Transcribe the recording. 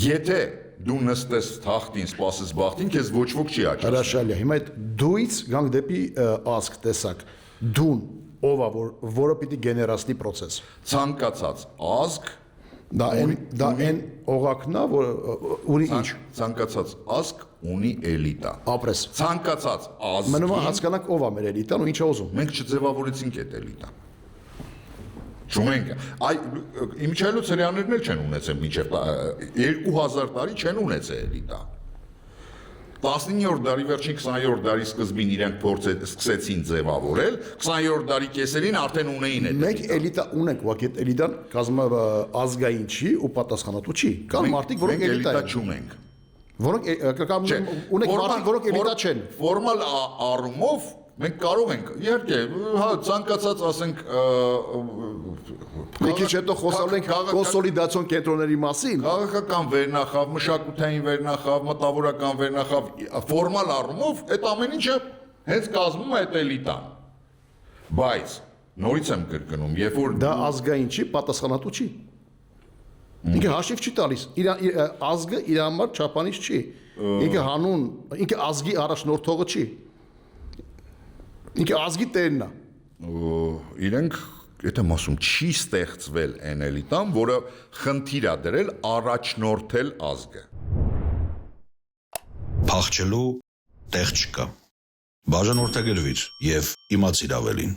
Եթե դու նստես թախտին, սպասես բախտին, քեզ ոչ ոք չի աճեցնի։ Հրաշալի է։ Հիմա այդ դույց գանք դեպի ազգ, տեսակ։ Դուն ով է, որը պիտի գեներացնի process։ Ցանկացած ազգ Դա այն օղակն է, որ ունի ինչ։ Ցանկացած ազգ ունի էլիտա։ Ապրես։ Ցանկացած ազգ։ Մնում է հասկանանք ով է մեր էլիտան ու ինչ է ուզում։ Մենք չձևավորեցինք այդ էլիտան։ Չունենք։ Այ Իմիջայլոց հրեաներն էլ չեն ունեցել մինչև 2000 տարի չեն ունեցել էլիտա։ 19-րդ դարի վերջին 20-րդ դարի սկզբին իրենք սկսեցին ձևավորել, 20-րդ դարի կեսերին արդեն ունեին այդ։ Մենք էլիտա ունենք, ուղղակի այդ էլիտան կազմը ազգային չի ու պատասխանատու չի։ Կան մարդիկ, որոնք էլիտա չունենք։ Որոնք ունենք մարդիկ, որոնք էլիտա չեն։ Ֆորմալ առումով մենք կարող ենք, իհարկե, հա, ցանկացած ասենք Մի քիչ հետո խոսալ ենք կոնսոլիդացիոն կենտրոնների մասին։ Քաղաքական վերնախավ, մշակութային վերնախավ, մտավորական վերնախավ, ֆորմալ առումով այդ ամեն ինչը հենց կազմում է այդ էլիտան։ Բայց նորից եմ կրկնում, երբ որ դա ազգային չի, պատասխանատու չի։ Ինքը հաշիվ չի տալիս։ Ազգը իր համար չափանիշ չի։ Ինքը հանուն, ինքը ազգի առաջնորդողը չի։ Ինքը ազգի տերն է։ Իրենք Եթե մասում չի ստեղծվել այն էլիտան, որը խնդիր է դրել առաջնորդել ազգը։ Փախչելու տեղ չկա։ Բաժանորդագրվիր եւ իմացիր ավելին։